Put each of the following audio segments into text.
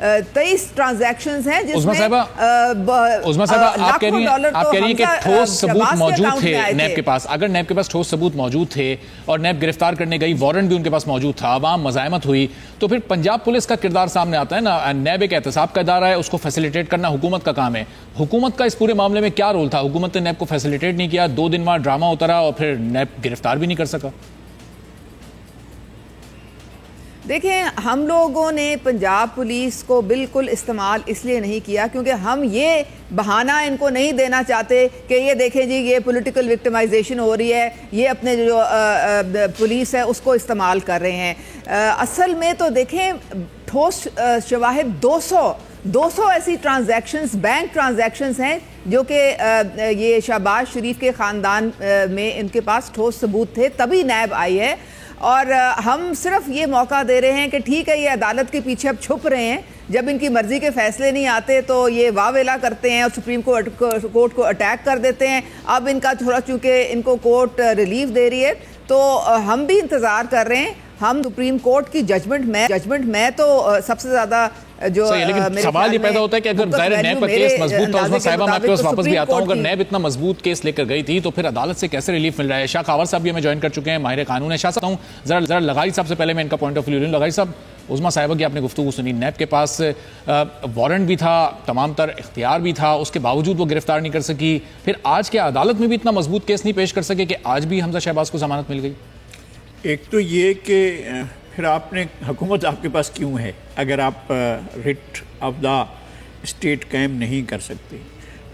23 transactions ہیں جس میں عظمیٰ صاحبہ آپ کہہ رہی ہیں کہ ٹھوس ثبوت موجود تھے نیب کے پاس. اگر نیب کے پاس ٹھوس ثبوت موجود تھے اور نیب گرفتار کرنے گئی, وارنٹ بھی ان کے پاس موجود تھا, عوام مزاحمت ہوئی, تو پھر پنجاب پولیس کا کردار سامنے آتا ہے نا. نیب ایک احتساب کا ادارہ ہے, اس کو فیسیلیٹیٹ کرنا حکومت کا کام ہے. حکومت کا اس پورے معاملے میں کیا رول تھا؟ حکومت نے نیب کو فیسیلیٹیٹ نہیں کیا, 2 دن وہاں ڈرامہ اترا اور پھر نیب گرفتار بھی نہیں کر سکا. دیکھیں, ہم لوگوں نے پنجاب پولیس کو بالکل استعمال اس لیے نہیں کیا کیونکہ ہم یہ بہانہ ان کو نہیں دینا چاہتے کہ یہ دیکھیں جی یہ پولیٹیکل وکٹمائزیشن ہو رہی ہے, یہ اپنے جو پولیس ہے اس کو استعمال کر رہے ہیں. اصل میں تو دیکھیں ٹھوس شواہد 200 ایسی ٹرانزیکشنز, بینک ٹرانزیکشنز ہیں جو کہ یہ شہباز شریف کے خاندان میں ان کے پاس ٹھوس ثبوت تھے, تبھی نیب آئی ہے. اور ہم صرف یہ موقع دے رہے ہیں کہ ٹھیک ہے یہ عدالت کے پیچھے اب چھپ رہے ہیں, جب ان کی مرضی کے فیصلے نہیں آتے تو یہ واویلا کرتے ہیں اور سپریم کورٹ کو اٹیک کر دیتے ہیں. اب ان کا تھوڑا چونکہ ان کو کورٹ ریلیف دے رہی ہے تو ہم بھی انتظار کر رہے ہیں. ہم سپریم کورٹ کی ججمنٹ میں تو سب سے زیادہ جو لیکن سوال یہ پیدا ہوتا ہے کہ اگر ظاہر نیب کا کیس مضبوط تھا, عظمیٰ صاحبہ میں آپ کے پاس واپس بھی آتا ہوں, اگر نیب اتنا مضبوط کیس لے کر گئی تھی تو پھر عدالت سے کیسے ریلیف مل رہا ہے؟ شاہ خاور صاحب بھی ہمیں جوائن کر چکے ہیں, ماہر قانون ہے. شاہ صاحب ذرا لغاری صاحب سے پہلے میں ان کا پوائنٹ آف ویو لوں. لغاری صاحب, عظمیٰ صاحبہ کی آپ نے گفتگو سنی, نیب کے پاس وارنٹ بھی تھا, تمام تر اختیار بھی تھا, اس کے باوجود وہ گرفتار نہیں کر سکی. پھر آج کے عدالت میں بھی اتنا مضبوط کیس نہیں پیش کر سکے کہ آج بھی حمزہ شہباز کو ضمانت مل گئی. ایک تو یہ کہ پھر آپ نے حکومت آپ کے پاس کیوں ہے اگر آپ ریٹ آف دا اسٹیٹ قائم نہیں کر سکتے؟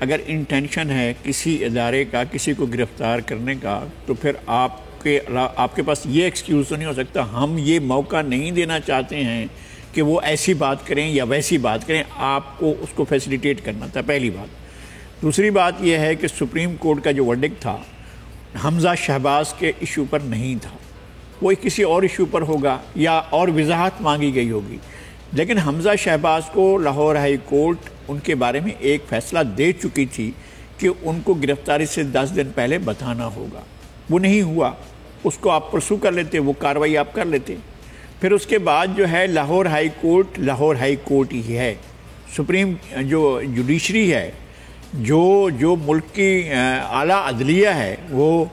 اگر انٹینشن ہے کسی ادارے کا کسی کو گرفتار کرنے کا تو پھر آپ کے پاس یہ ایکسکیوز تو نہیں ہو سکتا ہم یہ موقع نہیں دینا چاہتے ہیں کہ وہ ایسی بات کریں یا ویسی بات کریں. آپ کو اس کو فیسیلیٹیٹ کرنا تھا, پہلی بات. دوسری بات یہ ہے کہ سپریم کورٹ کا جو ورڈکٹ تھا حمزہ شہباز کے ایشو پر نہیں تھا, وہ کسی اور ایشو پر ہوگا یا اور وضاحت مانگی گئی ہوگی. لیکن حمزہ شہباز کو لاہور ہائی کورٹ ان کے بارے میں ایک فیصلہ دے چکی تھی کہ ان کو گرفتاری سے 10 دن پہلے بتانا ہوگا. وہ نہیں ہوا, اس کو آپ پرسو کر لیتے, وہ کارروائی آپ کر لیتے. پھر اس کے بعد جو ہے لاہور ہائی کورٹ ہی ہے. سپریم جو جوڈیشری ہے, جو ملک کی اعلیٰ عدلیہ ہے, وہ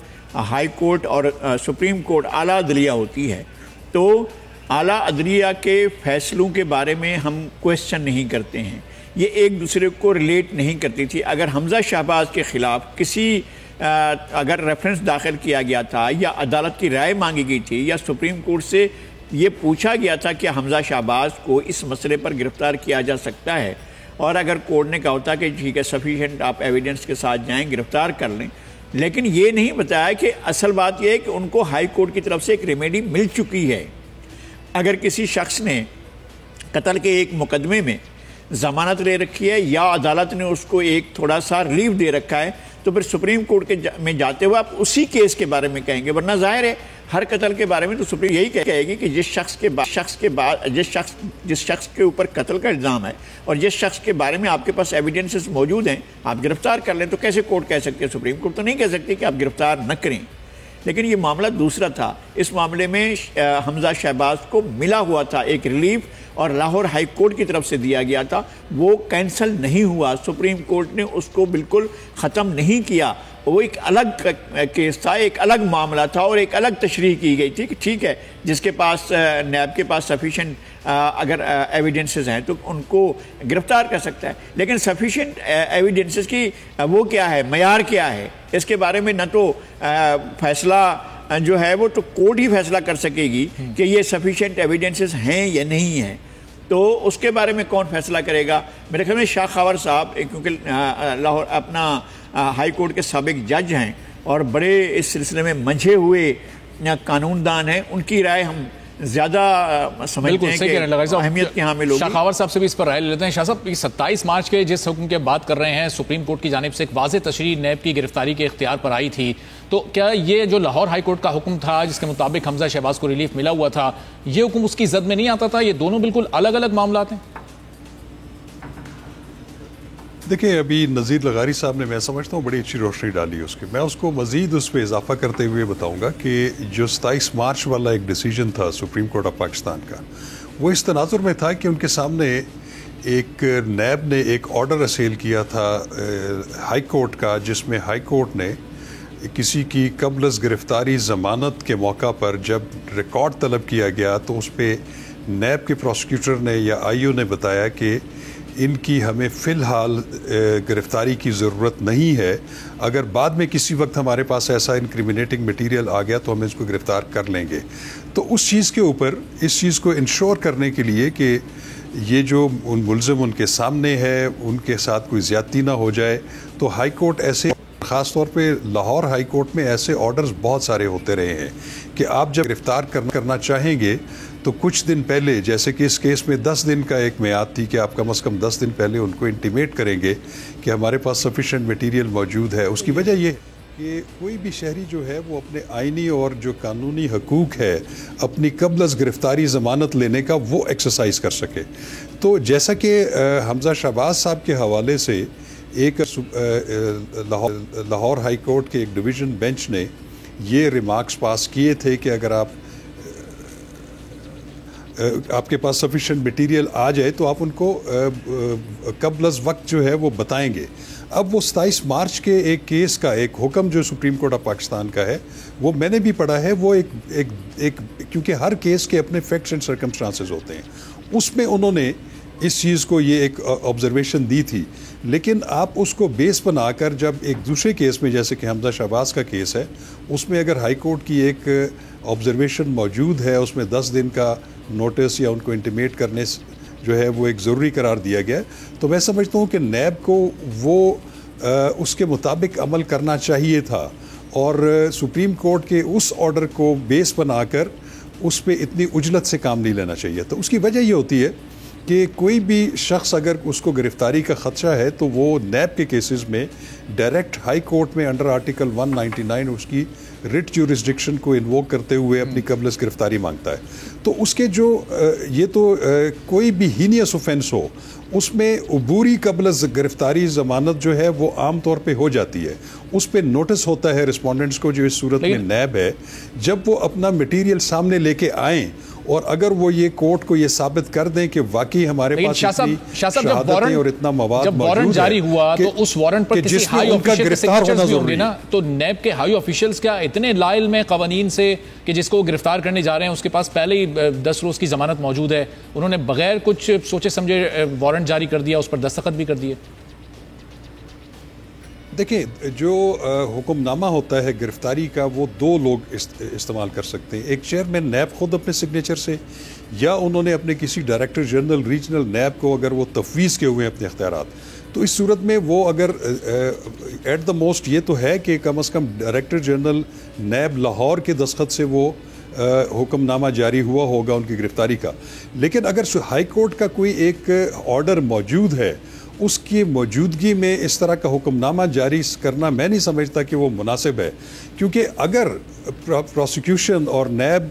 ہائی کورٹ اور سپریم کورٹ اعلیٰ عدلیہ ہوتی ہے. تو اعلیٰ عدلیہ کے فیصلوں کے بارے میں ہم کویسچن نہیں کرتے ہیں, یہ ایک دوسرے کو ریلیٹ نہیں کرتی تھی. اگر حمزہ شہباز کے خلاف کسی اگر ریفرنس داخل کیا گیا تھا یا عدالت کی رائے مانگی گئی تھی یا سپریم کورٹ سے یہ پوچھا گیا تھا کہ حمزہ شہباز کو اس مسئلے پر گرفتار کیا جا سکتا ہے, اور اگر کورٹ نے کہا ہوتا کہ ٹھیک ہے سفیشینٹ آپ ایویڈنس کے ساتھ جائیں گرفتار کر لیں, لیکن یہ نہیں بتایا کہ اصل بات یہ ہے کہ ان کو ہائی کورٹ کی طرف سے ایک ریمیڈی مل چکی ہے. اگر کسی شخص نے قتل کے ایک مقدمے میں ضمانت لے رکھی ہے یا عدالت نے اس کو ایک تھوڑا سا ریلیف دے رکھا ہے تو پھر سپریم کورٹ میں جاتے ہوئے آپ اسی کیس کے بارے میں کہیں گے, ورنہ ظاہر ہے ہر قتل کے بارے میں تو سپریم یہی کہے گی کہ جس شخص کے اوپر قتل کا الزام ہے اور جس شخص کے بارے میں آپ کے پاس ایویڈنسز موجود ہیں آپ گرفتار کر لیں. تو کیسے کورٹ کہہ سکتی ہے, سپریم کورٹ تو نہیں کہہ سکتی کہ آپ گرفتار نہ کریں. لیکن یہ معاملہ دوسرا تھا. اس معاملے میں حمزہ شہباز کو ملا ہوا تھا ایک ریلیف اور لاہور ہائی کورٹ کی طرف سے دیا گیا تھا, وہ کینسل نہیں ہوا. سپریم کورٹ نے اس کو بالکل ختم نہیں کیا, وہ ایک الگ کیس تھا, ایک الگ معاملہ تھا اور ایک الگ تشریح کی گئی تھی کہ ٹھیک ہے جس کے پاس نیب کے پاس سفیشینٹ اگر ایویڈنسز ہیں تو ان کو گرفتار کر سکتا ہے. لیکن سفیشینٹ ایویڈنسز کی وہ کیا ہے, معیار کیا ہے, اس کے بارے میں نہ تو فیصلہ جو ہے وہ تو کورٹ ہی فیصلہ کر سکے گی کہ یہ سفیشینٹ ایویڈنسز ہیں یا نہیں ہیں. تو اس کے بارے میں کون فیصلہ کرے گا؟ میرے خیال میں شاہ خاور صاحب کیونکہ لاہور اپنا ہائی کورٹ کے سابق جج ہیں اور بڑے اس سلسلے میں منجھے ہوئے قانون دان ہیں, ان کی رائے ہم زیادہ سمجھتے ہیں کہ اہمیت کے حامل ہوگی. شاہ خاور صاحب سے بھی اس پر رائے لیتے ہیں. شاہ صاحب 27 مارچ کے جس حکم کی بات کر رہے ہیں سپریم کورٹ کی جانب سے ایک واضح تشریح نیب کی گرفتاری کے اختیار پر آئی تھی, تو کیا یہ جو لاہور ہائی کورٹ کا حکم تھا جس کے مطابق حمزہ شہباز کو ریلیف ملا ہوا تھا, یہ حکم اس کی زد میں نہیں آتا تھا؟ یہ دونوں بالکل الگ الگ معاملات ہیں. دیکھیں ابھی نذیر لغاری صاحب نے میں سمجھتا ہوں بڑی اچھی روشنی ڈالی اس کی. میں اس کو مزید اس پہ اضافہ کرتے ہوئے بتاؤں گا کہ جو 27 مارچ والا ایک ڈیسیجن تھا سپریم کورٹ آف پاکستان کا, وہ اس تناظر میں تھا کہ ان کے سامنے ایک نیب نے ایک آرڈر اسیل کیا تھا ہائی کورٹ کا، جس میں ہائی کورٹ نے کسی کی قبل از گرفتاری ضمانت کے موقع پر جب ریکارڈ طلب کیا گیا تو اس پہ نیب کے پروسیکیوٹر نے یا آئی او نے بتایا کہ ان کی ہمیں فی الحال گرفتاری کی ضرورت نہیں ہے، اگر بعد میں کسی وقت ہمارے پاس ایسا انکریمنیٹنگ مٹیریل آ گیا تو ہم اس کو گرفتار کر لیں گے۔ تو اس چیز کے اوپر اس چیز کو انشور کرنے کے لیے کہ یہ جو ملزم ان کے سامنے ہے ان کے ساتھ کوئی زیادتی نہ ہو جائے، تو ہائی کورٹ ایسے، خاص طور پہ لاہور ہائی کورٹ میں ایسے آرڈرز بہت سارے ہوتے رہے ہیں کہ آپ جب گرفتار کرنا چاہیں گے تو کچھ دن پہلے، جیسے کہ اس کیس میں 10 دن کا ایک میعاد تھی کہ آپ کم از کم 10 دن پہلے ان کو انٹیمیٹ کریں گے کہ ہمارے پاس سفیشینٹ مٹیریل موجود ہے۔ اس کی وجہ یہ کہ کوئی بھی شہری جو ہے وہ اپنے آئینی اور جو قانونی حقوق ہے اپنی قبل از گرفتاری ضمانت لینے کا وہ ایکسرسائز کر سکے۔ تو جیسا کہ حمزہ شہباز صاحب کے حوالے سے ایک لاہور ہائی کورٹ کے ایک ڈویژن بینچ نے یہ ریمارکس پاس کیے تھے کہ اگر آپ کے پاس سفیشینٹ مٹیریل آ جائے تو آپ ان کو قبل از وقت جو ہے وہ بتائیں گے۔ اب وہ 27 مارچ کے ایک کیس کا ایک حکم جو سپریم کورٹ آف پاکستان کا ہے وہ میں نے بھی پڑھا ہے، وہ ایک کیونکہ ہر کیس کے اپنے فیکٹس اینڈ سرکمسٹانسز ہوتے ہیں، اس میں انہوں نے اس چیز کو یہ ایک آبزرویشن دی تھی، لیکن آپ اس کو بیس بنا کر جب ایک دوسرے کیس میں جیسے کہ حمزہ شہباز کا کیس ہے اس میں اگر ہائی کورٹ کی ایک آبزرویشن موجود ہے، اس میں 10 دن کا نوٹس یا ان کو انٹیمیٹ کرنے جو ہے وہ ایک ضروری قرار دیا گیا ہے، تو میں سمجھتا ہوں کہ نیب کو وہ اس کے مطابق عمل کرنا چاہیے تھا اور سپریم کورٹ کے اس آرڈر کو بیس بنا کر اس پہ اتنی عجلت سے کام نہیں لینا چاہیے۔ تو اس کی وجہ یہ ہوتی ہے کہ کوئی بھی شخص اگر اس کو گرفتاری کا خدشہ ہے تو وہ نیب کے کیسز میں ڈائریکٹ ہائی کورٹ میں انڈر آرٹیکل 199 اس کی رٹ جورسڈکشن کو انووک کرتے ہوئے اپنی قبل از گرفتاری مانگتا ہے۔ تو اس کے جو یہ تو کوئی بھی ہینیس اوفینس ہو اس میں عبوری قبل از گرفتاری ضمانت جو ہے وہ عام طور پہ ہو جاتی ہے، اس پہ نوٹس ہوتا ہے رسپونڈنٹس کو جو اس صورت میں نیب ہے، جب وہ اپنا مٹیریل سامنے لے کے آئیں اور اگر وہ یہ کورٹ کو یہ ثابت کر دیں کہ واقعی ہمارے پاس اتنی شہادتیں اور اتنا مواد جب وارنٹ جاری ہوا تو اس وارنٹ پر کسی ہائی آفیشل کے سگنیچرز بھی ہوں گے نا، تو نیب کے ہائی آفیشلز کیا اتنے لائل میں قوانین سے کہ جس کو گرفتار کرنے جا رہے ہیں اس کے پاس پہلے ہی 10 روز کی ضمانت موجود ہے، انہوں نے بغیر کچھ سوچے سمجھے وارنٹ جاری کر دیا، اس پر دستخط بھی کر دیے؟ دیکھیں، جو حکم نامہ ہوتا ہے گرفتاری کا وہ 2 لوگ استعمال کر سکتے ہیں، ایک چیئرمین نیب خود اپنے سگنیچر سے، یا انہوں نے اپنے کسی ڈائریکٹر جنرل ریجنل نیب کو اگر وہ تفویض کے ہوئے ہیں اپنے اختیارات، تو اس صورت میں وہ اگر ایٹ دا موسٹ یہ تو ہے کہ کم از کم ڈائریکٹر جنرل نیب لاہور کے دستخط سے وہ حکم نامہ جاری ہوا ہوگا ان کی گرفتاری کا، لیکن اگر ہائی کورٹ کا کوئی ایک آرڈر موجود ہے اس کی موجودگی میں اس طرح کا حکم نامہ جاری کرنا میں نہیں سمجھتا کہ وہ مناسب ہے، کیونکہ اگر پروسیکیوشن اور نیب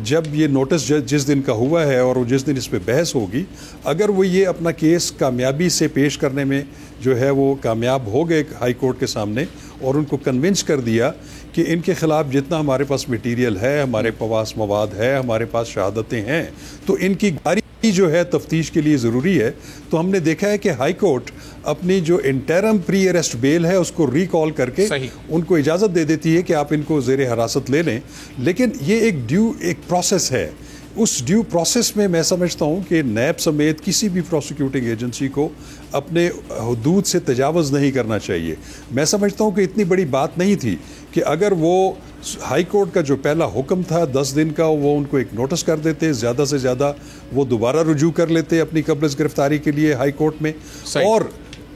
جب یہ نوٹس جس دن کا ہوا ہے اور جس دن اس پہ بحث ہوگی، اگر وہ یہ اپنا کیس کامیابی سے پیش کرنے میں جو ہے وہ کامیاب ہو گئے ہائی کورٹ کے سامنے اور ان کو کنونس کر دیا کہ ان کے خلاف جتنا ہمارے پاس مٹیریل ہے، ہمارے پاس مواد ہے، ہمارے پاس شہادتیں ہیں، تو ان کی گاری جو ہے تفتیش کے لیے ضروری ہے، تو ہم نے دیکھا ہے کہ ہائی کورٹ اپنی جو انٹرم پری اریسٹ بیل ہے اس کو ریکال کر کے ان کو اجازت دے دیتی ہے کہ آپ ان کو زیر حراست لے لیں، لیکن یہ ایک پروسیس ہے، اس ڈیو پروسیس میں میں سمجھتا ہوں کہ نیب سمیت کسی بھی پروسیکیوٹنگ ایجنسی کو اپنے حدود سے تجاوز نہیں کرنا چاہیے۔ میں سمجھتا ہوں کہ اتنی بڑی بات نہیں تھی کہ اگر وہ ہائی کورٹ کا جو پہلا حکم تھا 10 دن کا وہ ان کو ایک نوٹس کر دیتے، زیادہ سے زیادہ وہ دوبارہ رجوع کر لیتے اپنی قبل از گرفتاری کے لیے ہائی کورٹ میں، اور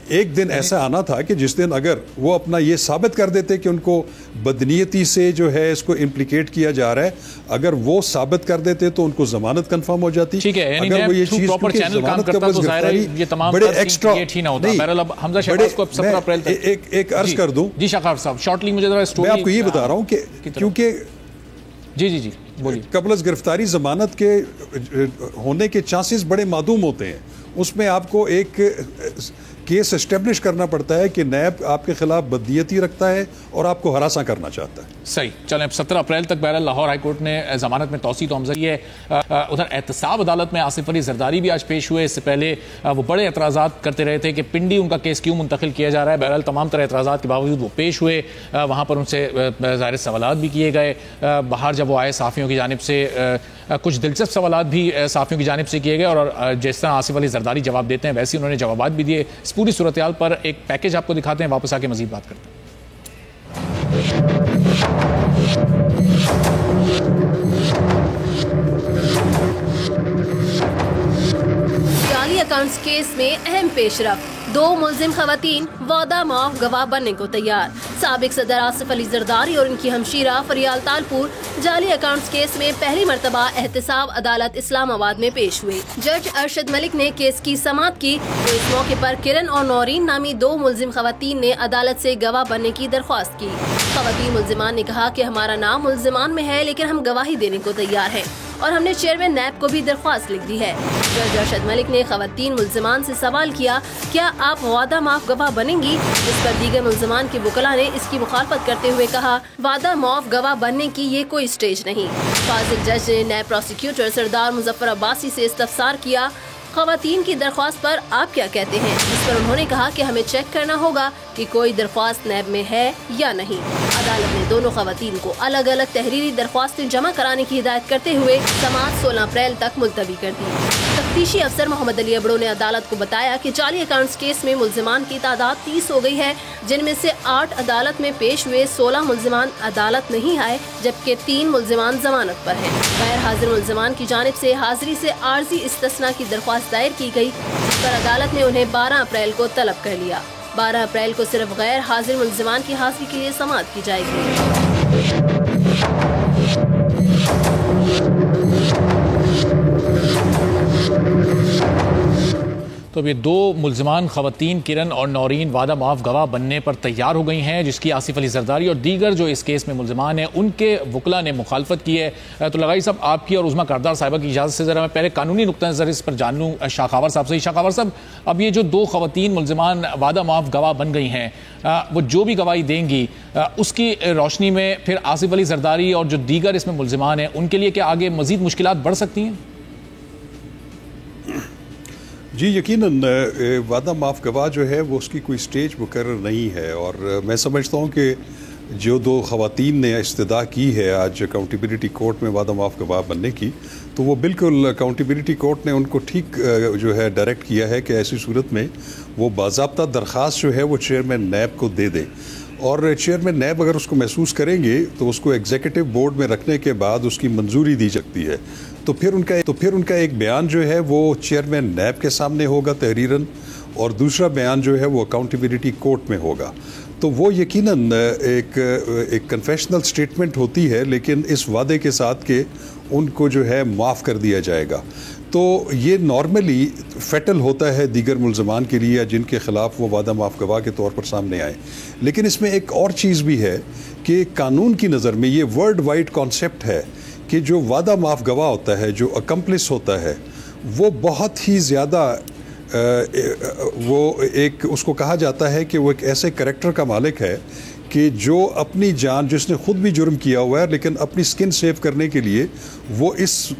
ایک دن ایسا آنا تھا کہ جس دن اگر وہ اپنا یہ ثابت کر دیتے کہ ان کو بدنیتی سے جو ہے اس کو امپلیکیٹ کیا جا رہا ہے، اگر وہ ثابت کر دیتے تو ان کو ضمانت کنفرم ہو جاتی۔ اگر وہ یہ چیز ضمانت قبل از گرفتاری بڑے ایکسٹرا ایک عرض کر دوں، جی شاقاب صاحب شارٹلی مجھے ذرا میں آپ کو یہ بتا رہا ہوں کہ کیونکہ جی بولیے، قبل از گرفتاری ضمانت کے ہونے کے چانسز بڑے معدوم ہوتے ہیں، اس میں آپ کو ایک کیس اسٹیبلش کرنا پڑتا ہے کہ نیب آپ کے خلاف بدنیتی رکھتا ہے اور آپ کو ہراساں کرنا چاہتا ہے. صحیح. چلیں اب 17 اپریل تک بہرحال لاہور ہائی کورٹ نے ضمانت میں توسیع تو حمزہ ہے. ادھر احتساب عدالت میں آصف علی زرداری بھی آج پیش ہوئے. اس سے پہلے وہ بڑے اعتراضات کرتے رہے تھے کہ پنڈی ان کا کیس کیوں منتقل کیا جا رہا ہے. بہرحال تمام طرح اعتراضات کے باوجود وہ پیش ہوئے. وہاں پر ان سے ظاہر سوالات بھی کیے گئے. باہر جب وہ آئے صحافیوں کی جانب سے کچھ دلچسپ سوالات بھی صحافیوں کی جانب سے کیے گئے اور جس طرح آصف علی زرداری جواب دیتے ہیں ویسے انہوں نے جوابات بھی دیے. اس پوری صورتحال پر ایک پیکیج آپ کو دکھاتے ہیں, واپس آ کے مزید بات کرتے ہیں. جعلی اکاؤنٹس کیس میں اہم پیش رفت. 2 ملزم خواتین وعدہ معاف گواہ بننے کو تیار. سابق صدر آصف علی زرداری اور ان کی ہمشیرہ فریال تالپور جعلی اکاؤنٹس کیس میں پہلی مرتبہ احتساب عدالت اسلام آباد میں پیش ہوئے. جج ارشد ملک نے کیس کی سماعت کی تو اس موقع پر کرن اور نورین نامی 2 ملزم خواتین نے عدالت سے گواہ بننے کی درخواست کی. خواتین ملزمان نے کہا کہ ہمارا نام ملزمان میں ہے لیکن ہم گواہی دینے کو تیار ہیں اور ہم نے چیئرمین نیب کو بھی درخواست لکھ دی ہے. جج ارشد ملک نے خواتین ملزمان سے سوال کیا کیا آپ وعدہ معاف گواہ بنیں گی. اس پر دیگر ملزمان کے وکلاء نے اس کی مخالفت کرتے ہوئے کہا وعدہ معاف گواہ بننے کی یہ کوئی سٹیج نہیں. فاضل جج نے نیب پروسیکیوٹر سردار مظفر عباسی سے استفسار کیا خواتین کی درخواست پر آپ کیا کہتے ہیں. اس پر انہوں نے کہا کہ ہمیں چیک کرنا ہوگا کہ کوئی درخواست نیب میں ہے یا نہیں. عدالت نے دونوں خواتین کو الگ الگ تحریری درخواستیں جمع کرانے کی ہدایت کرتے ہوئے سماعت 16 اپریل تک ملتوی کر دی. تفتیشی افسر محمد علی ابڑو نے عدالت کو بتایا کہ جعلی اکاؤنٹس کیس میں ملزمان کی تعداد 30 ہو گئی ہے جن میں سے 8 عدالت میں پیش ہوئے. 16 ملزمان عدالت نہیں آئے جبکہ 3 ملزمان ضمانت پر ہیں. غیر حاضر ملزمان کی جانب سے حاضری سے عارضی استثناء کی درخواست دائر کی گئی جس پر عدالت نے انہیں 12 اپریل کو طلب کر لیا. 12 اپریل کو صرف غیر حاضر ملزمان کی حاضری کے لیے سماعت کی جائے گی. تو اب یہ 2 ملزمان خواتین کرن اور نورین وعدہ معاف گواہ بننے پر تیار ہو گئی ہیں جس کی آصف علی زرداری اور دیگر جو اس کیس میں ملزمان ہیں ان کے وکلاء نے مخالفت کی ہے. تو لگائی صاحب آپ کی اور عظمیٰ کاردار صاحبہ کی اجازت سے ذرا میں پہلے قانونی نقطہ نظر اس پر جان لوں شاخاور صاحب سے. شاخاور صاحب اب یہ جو 2 خواتین ملزمان وعدہ معاف گواہ بن گئی ہیں وہ جو بھی گواہی دیں گی اس کی روشنی میں پھر آصف علی زرداری اور جو دیگر اس میں ملزمان ہیں ان کے لیے کیا آگے مزید مشکلات بڑھ سکتی ہیں؟ جی یقیناً وعدہ معاف گواہ جو ہے وہ اس کی کوئی سٹیج مقرر نہیں ہے اور میں سمجھتا ہوں کہ جو 2 خواتین نے استدعا کی ہے آج اکاؤنٹیبلٹی کورٹ میں وعدہ معاف گواہ بننے کی تو وہ بالکل اکاؤنٹیبلٹی کورٹ نے ان کو ٹھیک جو ہے ڈائریکٹ کیا ہے کہ ایسی صورت میں وہ باضابطہ درخواست جو ہے وہ چیئرمین نیب کو دے دیں اور چیئرمین نیب اگر اس کو محسوس کریں گے تو اس کو ایگزیکٹو بورڈ میں رکھنے کے بعد اس کی منظوری دی سکتی ہے. تو پھر ان کا ایک بیان جو ہے وہ چیئرمین نیب کے سامنے ہوگا تحریراً اور دوسرا بیان جو ہے وہ اکاؤنٹیبلٹی کورٹ میں ہوگا. تو وہ یقیناً ایک کنفیشنل سٹیٹمنٹ ہوتی ہے لیکن اس وعدے کے ساتھ کہ ان کو جو ہے معاف کر دیا جائے گا. تو یہ نارملی فیٹل ہوتا ہے دیگر ملزمان کے لیے جن کے خلاف وہ وعدہ معاف گواہ کے طور پر سامنے آئے. لیکن اس میں ایک اور چیز بھی ہے کہ قانون کی نظر میں یہ ورلڈ وائڈ کانسیپٹ ہے کہ جو وعدہ معاف گواہ ہوتا ہے جو اکمپلس ہوتا ہے وہ بہت ہی زیادہ وہ ایک اس کو کہا جاتا ہے کہ وہ ایک ایسے کریکٹر کا مالک ہے کہ جو اپنی جان جس نے خود بھی جرم کیا ہوا ہے لیکن اپنی سکن سیو کرنے کے لیے وہ اس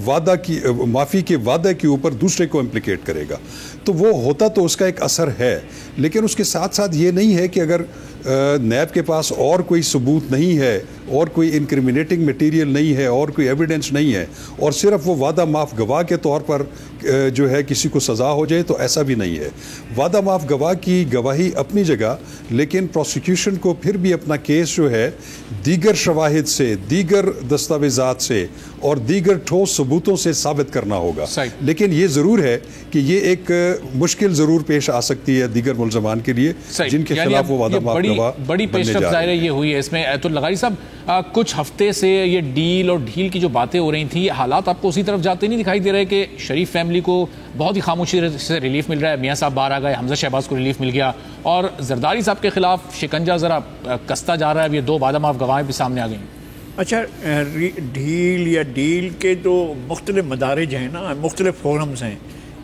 وعدہ کی معافی کے وعدے کے اوپر دوسرے کو امپلیکیٹ کرے گا. تو وہ ہوتا تو اس کا ایک اثر ہے لیکن اس کے ساتھ ساتھ یہ نہیں ہے کہ اگر نیب کے پاس اور کوئی ثبوت نہیں ہے اور کوئی انکریمنیٹنگ میٹیریل نہیں ہے اور کوئی ایویڈنس نہیں ہے اور صرف وہ وعدہ معاف گواہ کے طور پر جو ہے کسی کو سزا ہو جائے تو ایسا بھی نہیں ہے. وعدہ معاف گواہ کی گواہی اپنی جگہ لیکن پروسیکیوشن کو پھر بھی اپنا کیس جو ہے دیگر شواہد سے دیگر دستاویزات سے اور دیگر ٹھوس ثبوتوں سے ثابت کرنا ہوگا. لیکن یہ ضرور ہے کہ یہ ایک مشکل ضرور پیش آ سکتی ہے دیگر ملزمان کے لیے جن کے خلاف وہ وعدہ معاف گواہ بڑی پیش رفت ظاہر یہ ہوئی ہے. اس میں ایت لغاری صاحب کچھ ہفتے سے یہ ڈیل اور ڈھیل کی جو باتیں ہو رہی تھیں حالات آپ کو اسی طرف جاتے نہیں دکھائی دے رہے کہ شریف فیملی کو بہت ہی خاموشی سے ریلیف مل رہا ہے. میاں صاحب باہر آ گئے, حمزہ شہباز کو ریلیف مل گیا اور زرداری صاحب کے خلاف شکنجہ ذرا کستا جا رہا ہے. یہ 2 وعدہ معاف گواہیں بھی سامنے آ گئی. اچھا ڈھیل یا ڈیل کے تو مختلف مدارج ہیں نا, مختلف فورمز ہیں.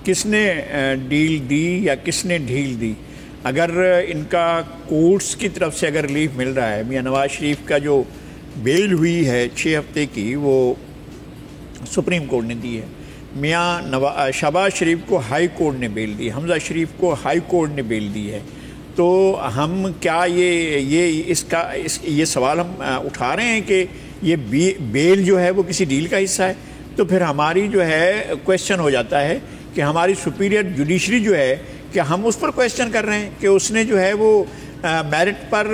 کس نے ڈیل دی یا کس نے ڈھیل دی. اگر ان کا کورٹس کی طرف سے اگر ریلیف مل رہا ہے، میاں نواز شریف کا جو بیل ہوئی ہے 6 ہفتے کی وہ سپریم کورٹ نے دی ہے، میاں شہباز شریف کو ہائی کورٹ نے بیل دی، حمزہ شریف کو ہائی کورٹ نے بیل دی ہے. تو ہم کیا یہ سوال ہم اٹھا رہے ہیں کہ یہ بیل جو ہے وہ کسی ڈیل کا حصہ ہے؟ تو پھر ہماری جو ہے کویسچن ہو جاتا ہے کہ ہماری سپیریئر جوڈیشری جو ہے کہ ہم اس پر کویسچن کر رہے ہیں کہ اس نے جو ہے وہ میرٹ پر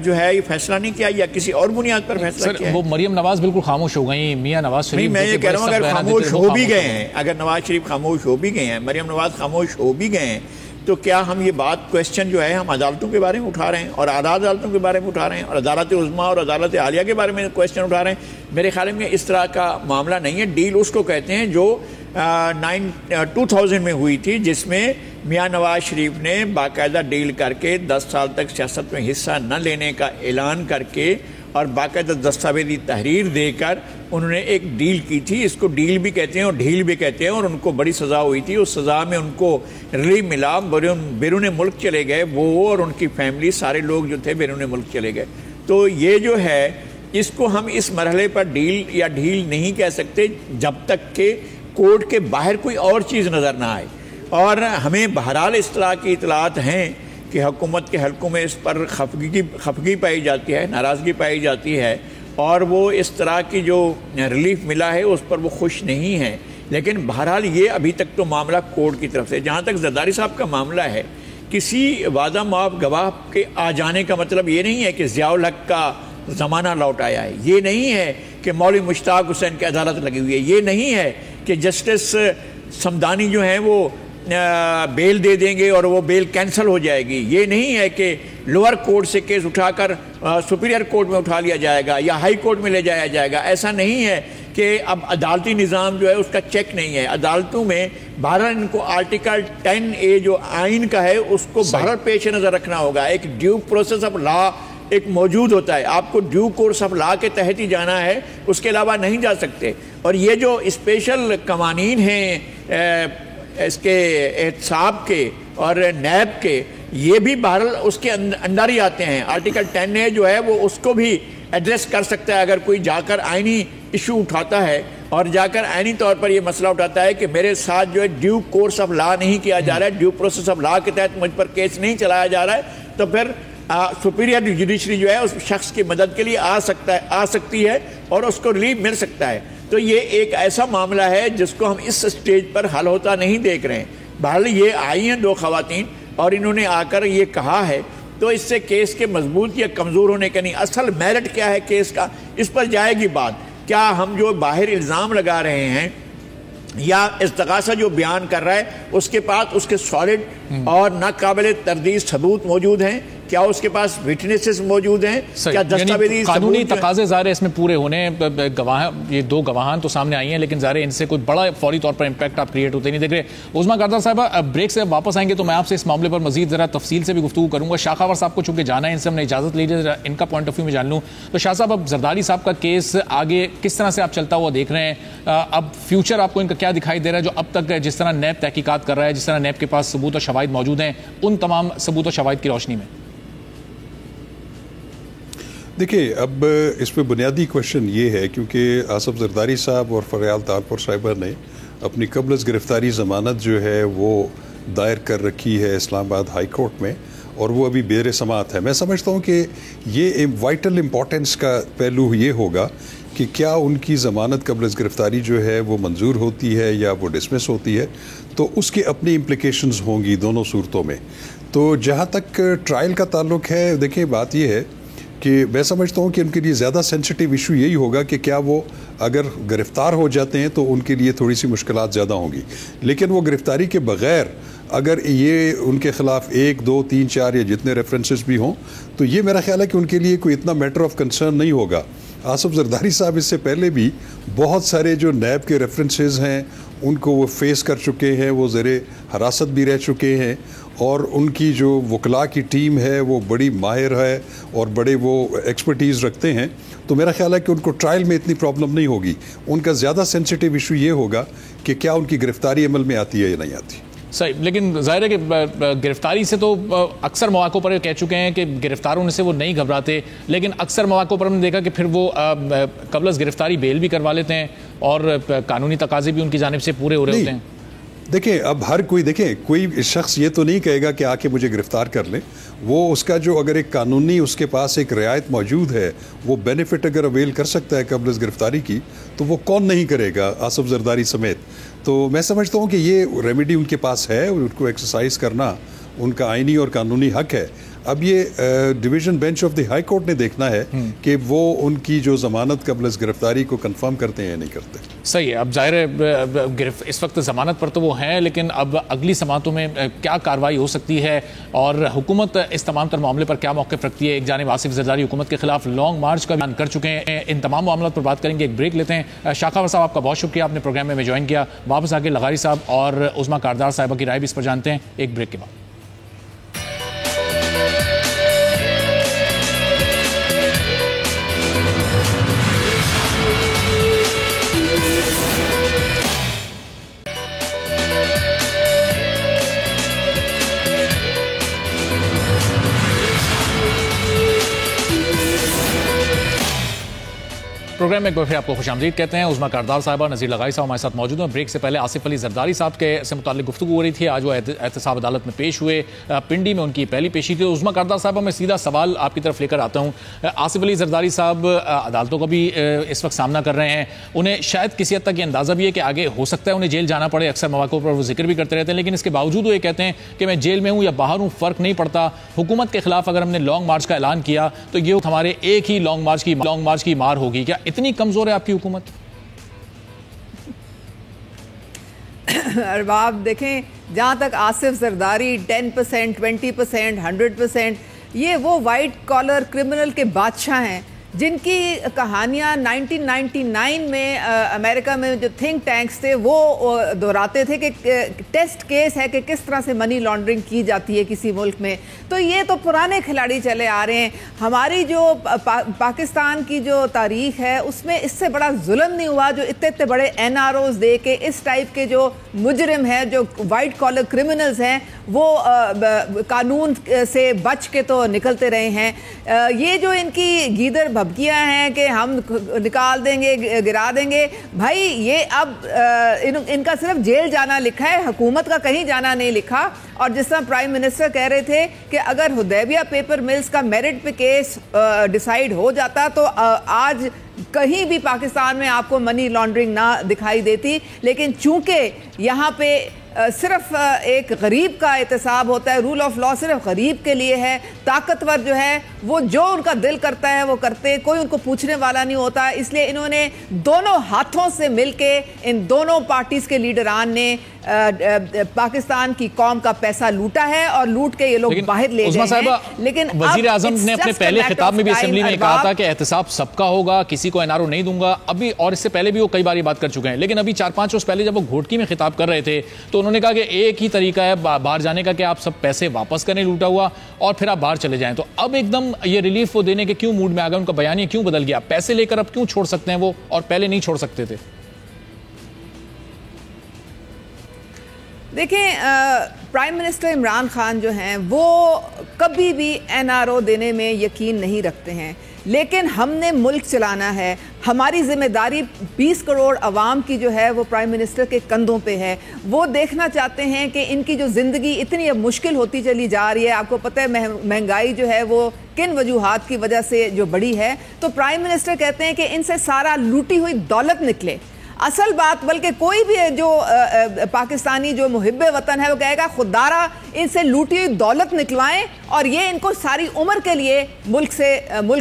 جو ہے یہ فیصلہ نہیں کیا یا کسی اور بنیاد پر فیصلہ کیا ہے. وہ مریم نواز بالکل خاموش ہو گئیں، میاں نواز شریف میں یہ کہہ رہا ہوں اگر خاموش ہو بھی گئے ہیں، اگر نواز شریف خاموش ہو بھی گئے ہیں، مریم نواز خاموش ہو بھی گئے ہیں، تو کیا ہم یہ بات کویسچن جو ہے ہم عدالتوں کے بارے میں اٹھا رہے ہیں اور اعلیٰ عدالتوں کے بارے میں اٹھا رہے ہیں اور عدالت عظمیٰ اور عدالت عالیہ کے بارے میں کویسچن اٹھا رہے ہیں؟ میرے خیال میں اس طرح کا معاملہ نہیں ہے. ڈیل اس کو کہتے ہیں جو 2000 میں ہوئی تھی، جس میں میاں نواز شریف نے باقاعدہ ڈیل کر کے 10 سال تک سیاست میں حصہ نہ لینے کا اعلان کر کے اور باقاعدہ دستاویزی تحریر دے کر انہوں نے ایک ڈیل کی تھی. اس کو ڈیل بھی کہتے ہیں اور ڈھیل بھی کہتے ہیں، اور ان کو بڑی سزا ہوئی تھی. اس سزا میں ان کو ریلیف ملا، بیرون ملک چلے گئے وہ اور ان کی فیملی، سارے لوگ جو تھے بیرون ملک چلے گئے. تو یہ جو ہے اس کو ہم اس مرحلے پر ڈیل یا ڈھیل نہیں کہہ سکتے جب تک کہ کورٹ کے باہر کوئی اور چیز نظر نہ آئے. اور ہمیں بہرحال اس طرح کی اطلاعات ہیں کہ حکومت کے حلقوں میں اس پر خفگی پائی جاتی ہے، ناراضگی پائی جاتی ہے، اور وہ اس طرح کی جو ریلیف ملا ہے اس پر وہ خوش نہیں ہیں. لیکن بہرحال یہ ابھی تک تو معاملہ کورٹ کی طرف سے. جہاں تک زرداری صاحب کا معاملہ ہے، کسی وعدہ معاف گواہ کے آ جانے کا مطلب یہ نہیں ہے کہ ضیاء الحق کا زمانہ لوٹ آیا ہے، یہ نہیں ہے کہ مولوی مشتاق حسین کی عدالت لگی ہوئی ہے، یہ نہیں ہے کہ جسٹس سمدانی جو ہیں وہ بیل دے دیں گے اور وہ بیل کینسل ہو جائے گی، یہ نہیں ہے کہ لوور کورٹ سے کیس اٹھا کر سپیریئر کورٹ میں اٹھا لیا جائے گا یا ہائی کورٹ میں لے جایا جائے گا. ایسا نہیں ہے کہ اب عدالتی نظام جو ہے اس کا چیک نہیں ہے. عدالتوں میں بہرحال ان کو آرٹیکل 10A جو آئین کا ہے اس کو بہرحال پیش نظر رکھنا ہوگا. ایک ڈیو پروسیس آف لا ایک موجود ہوتا ہے، آپ کو ڈیو کورس آف لا کے تحت ہی جانا ہے، اس کے علاوہ نہیں جا سکتے. اور یہ جو اسپیشل قوانین ہیں اس کے احتساب کے اور نیب کے، یہ بھی بہرحال اس کے اندر ہی آتے ہیں. آرٹیکل 10A جو ہے وہ اس کو بھی ایڈریس کر سکتا ہے اگر کوئی جا کر آئینی ایشو اٹھاتا ہے اور جا کر آئینی طور پر یہ مسئلہ اٹھاتا ہے کہ میرے ساتھ جو ہے ڈیو کورس آف لا نہیں کیا جا رہا ہے، ڈیو پروسیس آف لا کے تحت مجھ پر کیس نہیں چلایا جا رہا ہے، تو پھر سپیریئر جوڈیشری جو ہے اس شخص کی مدد کے لیے آ سکتی ہے اور اس کو ریلیف مل سکتا ہے. تو یہ ایک ایسا معاملہ ہے جس کو ہم اس سٹیج پر حل ہوتا نہیں دیکھ رہے ہیں. بہرحال یہ آئی ہیں 2 خواتین اور انہوں نے آ کر یہ کہا ہے، تو اس سے کیس کے مضبوط یا کمزور ہونے کا نہیں، اصل میرٹ کیا ہے کیس کا اس پر جائے گی بات. کیا ہم جو باہر الزام لگا رہے ہیں یا استغاثہ جو بیان کر رہا ہے اس کے پاس اس کے سالڈ اور ناقابل تردید ثبوت موجود ہیں؟ کیا اس کے پاس وٹنسز موجود ہیں؟ کیا دستاویزی قانونی تقاضے ظاہر اس میں پورے ہونے؟ گواہ یہ 2 گواہان تو سامنے آئی ہیں لیکن ظاہر ان سے کوئی بڑا فوری طور پر امپیکٹ آپ کریٹ ہوتے نہیں دیکھ رہے. عظمیٰ کردار صاحبہ، بریک سے واپس آئیں گے تو میں آپ سے اس معاملے پر مزید ذرا تفصیل سے بھی گفتگو کروں گا. شاہ خاور صاحب کو چونکہ جانا ہے، ان سے ہم نے اجازت لی ہے، ان کا پوائنٹ آف ویو میں جان لوں. تو شاہ صاحب، اب زرداری صاحب کا کیس آگے کس طرح سے آپ چلتا ہوا دیکھ رہے ہیں؟ اب فیوچر آپ کو ان کا کیا دکھائی دے رہا ہے جو اب تک جس طرح نیب تحقیقات کر رہا ہے، جس طرح نیب کے پاس ثبوت اور شواہد موجود ہیں، ان تمام ثبوت اور شواہد کی روشنی میں؟ دیکھیں، اب اس پہ بنیادی کوشچن یہ ہے کیونکہ آصف زرداری صاحب اور فریال تالپور صاحبہ نے اپنی قبل از گرفتاری ضمانت جو ہے وہ دائر کر رکھی ہے اسلام آباد ہائی کورٹ میں، اور وہ ابھی بیر سماعت ہے. میں سمجھتا ہوں کہ یہ وائٹل امپورٹنس کا پہلو یہ ہوگا کہ کیا ان کی ضمانت قبل از گرفتاری جو ہے وہ منظور ہوتی ہے یا وہ ڈسمس ہوتی ہے، تو اس کے اپنی امپلیکیشنز ہوں گی دونوں صورتوں میں. تو جہاں تک ٹرائل کا تعلق ہے، دیکھیں بات یہ ہے کہ میں سمجھتا ہوں کہ ان کے لیے زیادہ سینسٹیو ایشو یہی ہوگا کہ کیا وہ اگر گرفتار ہو جاتے ہیں تو ان کے لیے تھوڑی سی مشکلات زیادہ ہوں گی، لیکن وہ گرفتاری کے بغیر اگر یہ ان کے خلاف 1 2 3 4 یا جتنے ریفرنسز بھی ہوں تو یہ میرا خیال ہے کہ ان کے لیے کوئی اتنا میٹر آف کنسرن نہیں ہوگا. آصف زرداری صاحب اس سے پہلے بھی بہت سارے جو نیب کے ریفرنسز ہیں ان کو وہ فیس کر چکے ہیں، وہ زیر حراست بھی رہ چکے ہیں، اور ان کی جو وکلاء کی ٹیم ہے وہ بڑی ماہر ہے اور بڑے وہ ایکسپرٹیز رکھتے ہیں. تو میرا خیال ہے کہ ان کو ٹرائل میں اتنی پرابلم نہیں ہوگی. ان کا زیادہ سینسٹیو ایشو یہ ہوگا کہ کیا ان کی گرفتاری عمل میں آتی ہے یا نہیں آتی. صحیح، لیکن ظاہر ہے کہ گرفتاری سے تو اکثر مواقع پر کہہ چکے ہیں کہ گرفتار ہونے سے وہ نہیں گھبراتے، لیکن اکثر مواقع پر ہم نے دیکھا کہ پھر وہ قبل از گرفتاری بیل بھی کروا لیتے ہیں اور قانونی تقاضے بھی ان کی جانب سے پورے ہو رہے ہوتے ہیں. دیکھیں اب ہر کوئی، دیکھیں کوئی شخص یہ تو نہیں کہے گا کہ آ کے مجھے گرفتار کر لیں. وہ اس کا جو اگر ایک قانونی اس کے پاس ایک رعایت موجود ہے، وہ بینیفٹ اگر اویل کر سکتا ہے قبل از گرفتاری کی، تو وہ کون نہیں کرے گا، آصف زرداری سمیت. تو میں سمجھتا ہوں کہ یہ ریمیڈی ان کے پاس ہے، ان کو ایکسرسائز کرنا ان کا آئینی اور قانونی حق ہے. اب یہ division bench of the high court نے دیکھنا ہے کہ وہ ان کی جو ضمانت قبل از گرفتاری کو کنفرم کرتے ہیں یا نہیں کرتے. صحیح ہے. اب ظاہر ہے اس وقت ضمانت پر تو وہ ہیں، لیکن اب اگلی سماعتوں میں کیا کارروائی ہو سکتی ہے اور حکومت اس تمام تر معاملے پر کیا موقف رکھتی ہے. ایک جانب آصف زرداری حکومت کے خلاف لانگ مارچ کا اعلان کر چکے ہیں. ان تمام معاملات پر بات کریں گے. ایک بریک لیتے ہیں. شاخاور صاحب آپ کا بہت شکریہ، آپ نے پروگرام میں جوائن کیا. واپس آ کے لغاری صاحب اور عظمیٰ کاردار صاحبہ کی رائے بھی اس پر جانتے ہیں ایک بریک کے بعد. پروگرام میں ایک بار پھر آپ کو خوش آمدید کہتے ہیں. عظمیٰ کاردار صاحبہ، نذیر لغاری صاحب ہمارے ساتھ موجود ہیں. بریک سے پہلے آصف علی زرداری صاحب سے متعلق گفتگو ہو رہی تھی. آج وہ احتساب عدالت میں پیش ہوئے. پنڈی میں ان کی پہلی پیشی تھی. عظمیٰ کاردار صاحبہ، میں سیدھا سوال آپ کی طرف لے کر آتا ہوں. آصف علی زرداری صاحب عدالتوں کا بھی اس وقت سامنا کر رہے ہیں. انہیں شاید کسی حد تک یہ اندازہ بھی ہے کہ آگے ہو سکتا ہے انہیں جیل جانا پڑے. اکثر مواقع پر وہ ذکر بھی کرتے رہتے ہیں، لیکن اس کے باوجود وہ یہ کہتے ہیں کہ میں جیل میں ہوں یا باہر ہوں فرق نہیں پڑتا. حکومت کے خلاف اگر ہم نے لانگ مارچ کا اعلان کیا تو یہ ہمارے ایک ہی لانگ مارچ کی مار ہوگی. کیا اتنی کمزور ہے آپ کی حکومت؟ ارباب دیکھیں، جہاں تک آصف زرداری 10%، 20%، 100%، یہ وہ وائٹ کالر کرمنل کے بادشاہ ہیں جن کی کہانیاں 1999 میں امریکہ میں جو تھنک ٹینکس تھے وہ دہراتے تھے کہ ٹیسٹ کیس ہے کہ کس طرح سے منی لانڈرنگ کی جاتی ہے کسی ملک میں. تو یہ تو پرانے کھلاڑی چلے آ رہے ہیں. ہماری جو پاکستان کی جو تاریخ ہے اس میں اس سے بڑا ظلم نہیں ہوا جو اتنے بڑے NROs دے کے اس ٹائپ کے جو مجرم ہیں، جو وائٹ کالر کرمنلز ہیں، وہ قانون سے بچ کے تو نکلتے رہے ہیں. یہ جو ان کی گیدر بھبکیاں ہیں کہ ہم نکال دیں گے، گرا دیں گے، بھائی یہ اب ان کا صرف جیل جانا لکھا ہے، حکومت کا کہیں جانا نہیں لکھا. اور جس طرح پرائم منسٹر کہہ رہے تھے کہ اگر حدیبیہ پیپر ملز کا میرٹ پہ کیس ڈیسائیڈ ہو جاتا تو آج کہیں بھی پاکستان میں آپ کو منی لانڈرنگ نہ دکھائی دیتی. لیکن چونکہ یہاں پہ صرف ایک غریب کا احتساب ہوتا ہے، رول آف لا صرف غریب کے لیے ہے، طاقتور جو ہے وہ جو ان کا دل کرتا ہے وہ کرتے، کوئی ان کو پوچھنے والا نہیں ہوتا. اس لیے انہوں نے دونوں ہاتھوں سے مل کے ان دونوں پارٹیز کے لیڈران نے پاکستان کی قوم کا پیسہ لوٹا ہے اور لوٹ کے یہ لوگ باہر لے گئے ہیں. لیکن وزیر اعظم نے اپنے پہلے خطاب میں بھی اسمبلی میں کہا تھا کہ احتساب سب کا ہوگا، کسی کو NRO نہیں دوں گا. ابھی اور اس سے پہلے بھی وہ کئی بار یہ بات کر چکے ہیں، لیکن ابھی 4-5 روز پہلے جب وہ گھوٹکی میں خطاب کر رہے تھے تو انہوں نے کہا کہ ایک ہی طریقہ ہے باہر جانے کا کہ آپ سب پیسے واپس کریں لوٹا ہوا اور پھر آپ باہر چلے جائیں. تو اب ایک دم یہ ریلیف وہ دینے کے کیوں موڈ میں آ گیا؟ ان کا بیانیہ کیوں بدل گیا؟ پیسے لے کر اب کیوں چھوڑ سکتے ہیں وہ اور پہلے نہیں چھوڑ سکتے تھے؟ دیکھیں، پرائم منسٹر عمران خان جو ہیں وہ کبھی بھی NRO دینے میں یقین نہیں رکھتے ہیں. لیکن ہم نے ملک چلانا ہے، ہماری ذمہ داری 20 کروڑ عوام کی جو ہے وہ پرائم منسٹر کے کندھوں پہ ہے. وہ دیکھنا چاہتے ہیں کہ ان کی جو زندگی اتنی اب مشکل ہوتی چلی جا رہی ہے. آپ کو پتہ ہے مہنگائی جو ہے وہ کن وجوہات کی وجہ سے جو بڑی ہے. تو پرائم منسٹر کہتے ہیں کہ ان سے سارا لوٹی ہوئی دولت نکلے. اصل بات بلکہ کوئی بھی جو پاکستانی جو محب وطن ہے وہ کہے گا خدارا ان سے لوٹی ہوئی دولت نکلوائیں اور یہ ان کو ساری عمر کے لیے ملک